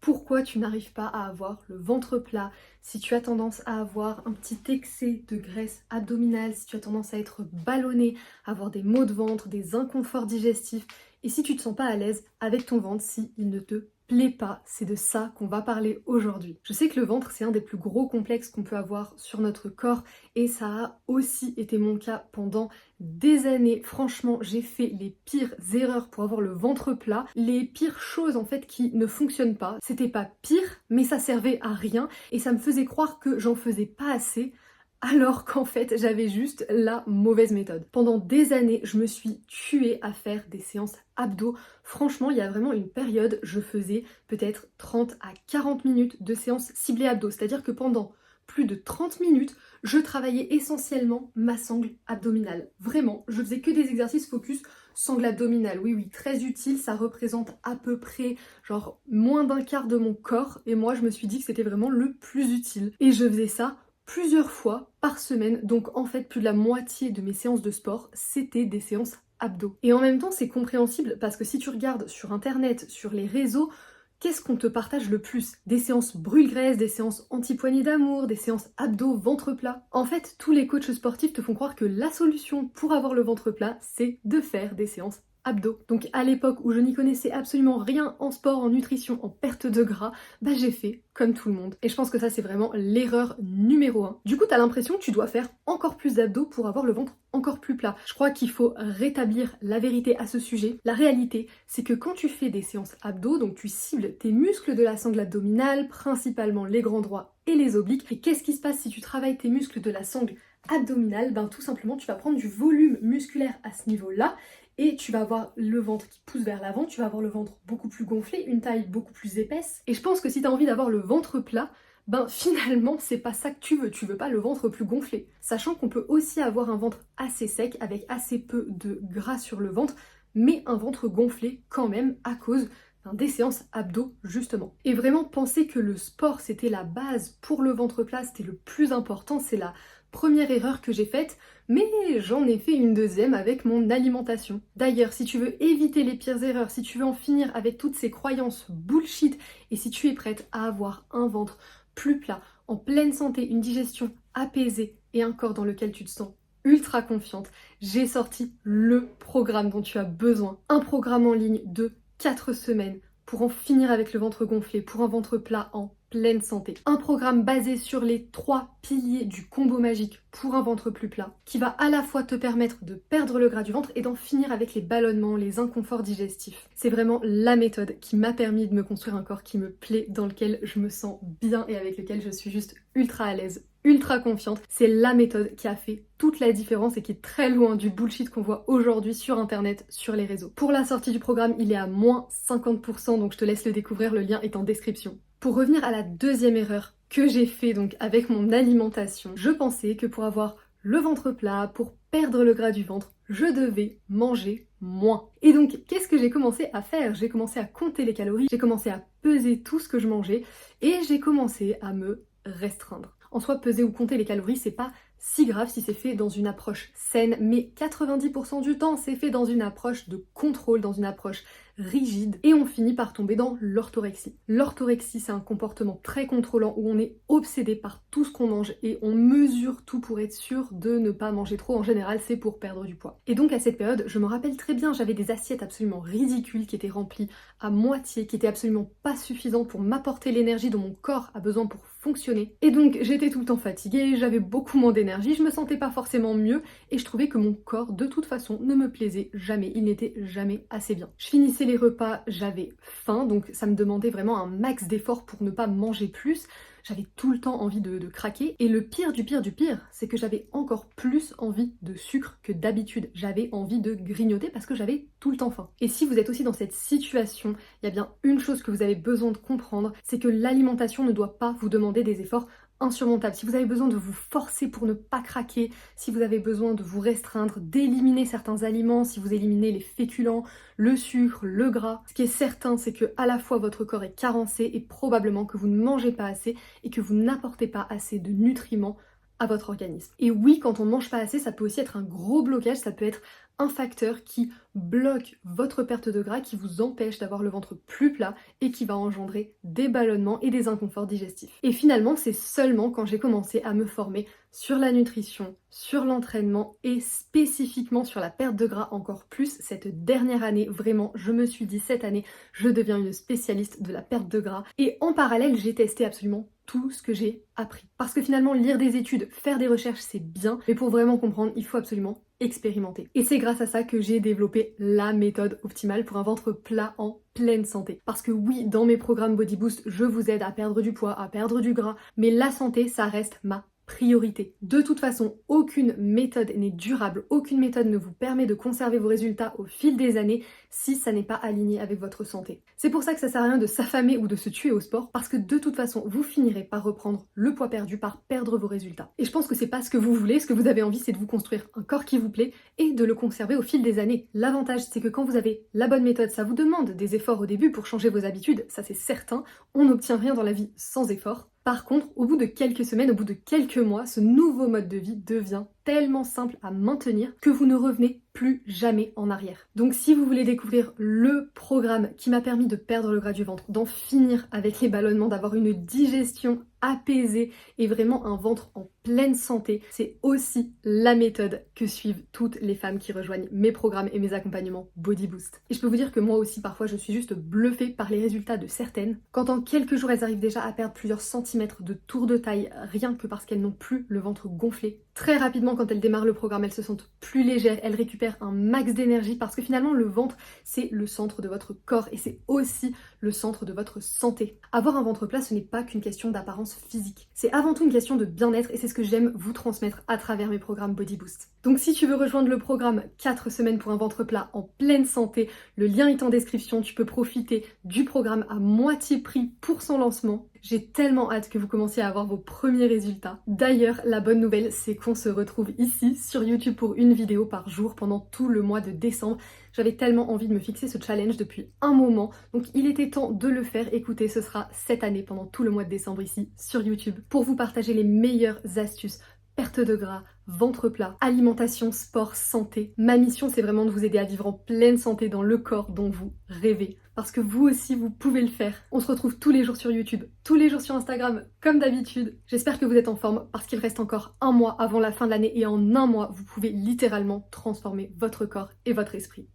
Pourquoi tu n'arrives pas à avoir le ventre plat, si tu as tendance à avoir un petit excès de graisse abdominale, si tu as tendance à être ballonné, à avoir des maux de ventre, des inconforts digestifs, et si tu te sens pas à l'aise avec ton ventre, si il ne te plaît pas, c'est de ça qu'on va parler aujourd'hui. Je sais que le ventre, c'est un des plus gros complexes qu'on peut avoir sur notre corps, et ça a aussi été mon cas pendant des années. Franchement, j'ai fait les pires erreurs pour avoir le ventre plat, les pires choses en fait qui ne fonctionnent pas. C'était pas pire, mais ça servait à rien et ça me faisait croire que j'en faisais pas assez alors qu'en fait j'avais juste la mauvaise méthode. Pendant des années, je me suis tuée à faire des séances abdos. Franchement, il y a vraiment une période, je faisais peut-être 30 à 40 minutes de séances ciblées abdos, c'est-à-dire que pendant plus de 30 minutes, je travaillais essentiellement ma sangle abdominale. Vraiment, je faisais que des exercices focus sangle abdominale. Oui, oui, très utile, ça représente à peu près genre moins d'un quart de mon corps et moi je me suis dit que c'était vraiment le plus utile. Et je faisais ça plusieurs fois par semaine, donc en fait plus de la moitié de mes séances de sport, c'était des séances abdos. Et en même temps, c'est compréhensible parce que si tu regardes sur internet, sur les réseaux, qu'est-ce qu'on te partage le plus? Des séances brûle-graisse, des séances anti-poignée d'amour, des séances abdos, ventre plat. En fait, tous les coachs sportifs te font croire que la solution pour avoir le ventre plat, c'est de faire des séances abdos. Donc à l'époque où je n'y connaissais absolument rien en sport, en nutrition, en perte de gras, bah j'ai fait comme tout le monde. Et je pense que ça c'est vraiment l'erreur numéro 1. Du coup t'as l'impression que tu dois faire encore plus d'abdos pour avoir le ventre encore plus plat. Je crois qu'il faut rétablir la vérité à ce sujet. La réalité, c'est que quand tu fais des séances abdos, donc tu cibles tes muscles de la sangle abdominale, principalement les grands droits et les obliques. Et qu'est-ce qui se passe si tu travailles tes muscles de la sangle abdominale? Ben tout simplement tu vas prendre du volume musculaire à ce niveau-là et tu vas avoir le ventre qui pousse vers l'avant, tu vas avoir le ventre beaucoup plus gonflé, une taille beaucoup plus épaisse. Et je pense que si tu as envie d'avoir le ventre plat, ben finalement c'est pas ça que tu veux pas le ventre plus gonflé. Sachant qu'on peut aussi avoir un ventre assez sec avec assez peu de gras sur le ventre, mais un ventre gonflé quand même à cause des séances abdos justement. Et vraiment penser que le sport c'était la base pour le ventre plat, c'était le plus important, c'est la première erreur que j'ai faite, mais j'en ai fait une deuxième avec mon alimentation. D'ailleurs, si tu veux éviter les pires erreurs, si tu veux en finir avec toutes ces croyances bullshit, et si tu es prête à avoir un ventre plus plat, en pleine santé, une digestion apaisée et un corps dans lequel tu te sens ultra confiante, j'ai sorti le programme dont tu as besoin. Un programme en ligne de 4 semaines pour en finir avec le ventre gonflé, pour un ventre plat en pleine santé. Un programme basé sur les 3 piliers du combo magique pour un ventre plus plat, qui va à la fois te permettre de perdre le gras du ventre et d'en finir avec les ballonnements, les inconforts digestifs. C'est vraiment la méthode qui m'a permis de me construire un corps qui me plaît, dans lequel je me sens bien et avec lequel je suis juste ultra à l'aise, ultra confiante. C'est la méthode qui a fait toute la différence et qui est très loin du bullshit qu'on voit aujourd'hui sur internet, sur les réseaux. Pour la sortie du programme, il est à moins 50%, donc je te laisse le découvrir, le lien est en description. Pour revenir à la deuxième erreur que j'ai fait donc avec mon alimentation, je pensais que pour avoir le ventre plat, pour perdre le gras du ventre, je devais manger moins. Et donc, qu'est-ce que j'ai commencé à faire? J'ai commencé à compter les calories, j'ai commencé à peser tout ce que je mangeais et j'ai commencé à me restreindre. En soi, peser ou compter les calories, c'est pas si grave si c'est fait dans une approche saine, mais 90% du temps, c'est fait dans une approche de contrôle, dans une approche rigide, et on finit par tomber dans l'orthorexie. L'orthorexie, c'est un comportement très contrôlant où on est obsédé par tout ce qu'on mange et on mesure tout pour être sûr de ne pas manger trop. En général, c'est pour perdre du poids. Et donc à cette période, je me rappelle très bien, j'avais des assiettes absolument ridicules qui étaient remplies à moitié, qui étaient absolument pas suffisantes pour m'apporter l'énergie dont mon corps a besoin pour fonctionner. Et donc j'étais tout le temps fatiguée, j'avais beaucoup moins d'énergie, je me sentais pas forcément mieux et je trouvais que mon corps de toute façon ne me plaisait jamais, il n'était jamais assez bien. Je finissais les repas, j'avais faim, donc ça me demandait vraiment un max d'efforts pour ne pas manger plus. J'avais tout le temps envie de craquer. Et le pire du pire du pire, c'est que j'avais encore plus envie de sucre que d'habitude. J'avais envie de grignoter parce que j'avais tout le temps faim. Et si vous êtes aussi dans cette situation, il y a bien une chose que vous avez besoin de comprendre, c'est que l'alimentation ne doit pas vous demander des efforts insurmontable. Si vous avez besoin de vous forcer pour ne pas craquer, si vous avez besoin de vous restreindre, d'éliminer certains aliments, si vous éliminez les féculents, le sucre, le gras, ce qui est certain, c'est que à la fois votre corps est carencé et probablement que vous ne mangez pas assez et que vous n'apportez pas assez de nutriments à votre organisme. Et oui, quand on ne mange pas assez, ça peut aussi être un gros blocage, ça peut être un facteur qui bloque votre perte de gras, qui vous empêche d'avoir le ventre plus plat et qui va engendrer des ballonnements et des inconforts digestifs. Et finalement, c'est seulement quand j'ai commencé à me former sur la nutrition, sur l'entraînement et spécifiquement sur la perte de gras encore plus cette dernière année. Vraiment, je me suis dit cette année, je deviens une spécialiste de la perte de gras. Et en parallèle, j'ai testé absolument tout ce que j'ai appris. Parce que finalement, lire des études, faire des recherches, c'est bien, mais pour vraiment comprendre, il faut absolument expérimenter. Et c'est grâce à ça que j'ai développé la méthode optimale pour un ventre plat en pleine santé. Parce que oui, dans mes programmes Body Boost, je vous aide à perdre du poids, à perdre du gras, mais la santé, ça reste ma priorité. De toute façon, aucune méthode n'est durable, aucune méthode ne vous permet de conserver vos résultats au fil des années si ça n'est pas aligné avec votre santé. C'est pour ça que ça sert à rien de s'affamer ou de se tuer au sport, parce que de toute façon, vous finirez par reprendre le poids perdu, par perdre vos résultats. Et je pense que c'est pas ce que vous voulez, ce que vous avez envie, c'est de vous construire un corps qui vous plaît et de le conserver au fil des années. L'avantage, c'est que quand vous avez la bonne méthode, ça vous demande des efforts au début pour changer vos habitudes, ça c'est certain, on n'obtient rien dans la vie sans effort. Par contre, au bout de quelques semaines, au bout de quelques mois, ce nouveau mode de vie devient tellement simple à maintenir que vous ne revenez plus jamais en arrière. Donc si vous voulez découvrir le programme qui m'a permis de perdre le gras du ventre, d'en finir avec les ballonnements, d'avoir une digestion apaisée et vraiment un ventre en pleine santé, c'est aussi la méthode que suivent toutes les femmes qui rejoignent mes programmes et mes accompagnements Body Boost. Et je peux vous dire que moi aussi parfois je suis juste bluffée par les résultats de certaines, quand en quelques jours elles arrivent déjà à perdre plusieurs centimètres de tour de taille rien que parce qu'elles n'ont plus le ventre gonflé. Très rapidement quand elles démarrent le programme, elles se sentent plus légères, elles récupèrent un max d'énergie parce que finalement le ventre c'est le centre de votre corps et c'est aussi le centre de votre santé. Avoir un ventre plat ce n'est pas qu'une question d'apparence physique, c'est avant tout une question de bien-être et c'est ce que j'aime vous transmettre à travers mes programmes Body Boost. Donc si tu veux rejoindre le programme 4 semaines pour un ventre plat en pleine santé, le lien est en description, tu peux profiter du programme à moitié prix pour son lancement. J'ai tellement hâte que vous commenciez à avoir vos premiers résultats. D'ailleurs, la bonne nouvelle, c'est qu'on se retrouve ici sur YouTube pour une vidéo par jour pendant tout le mois de décembre. J'avais tellement envie de me fixer ce challenge depuis un moment, donc il était temps de le faire. Écoutez, ce sera cette année pendant tout le mois de décembre ici sur YouTube pour vous partager les meilleures astuces, perte de gras, ventre plat, alimentation, sport, santé. Ma mission, c'est vraiment de vous aider à vivre en pleine santé dans le corps dont vous rêvez. Parce que vous aussi, vous pouvez le faire. On se retrouve tous les jours sur YouTube, tous les jours sur Instagram, comme d'habitude. J'espère que vous êtes en forme parce qu'il reste encore un mois avant la fin de l'année et en un mois, vous pouvez littéralement transformer votre corps et votre esprit.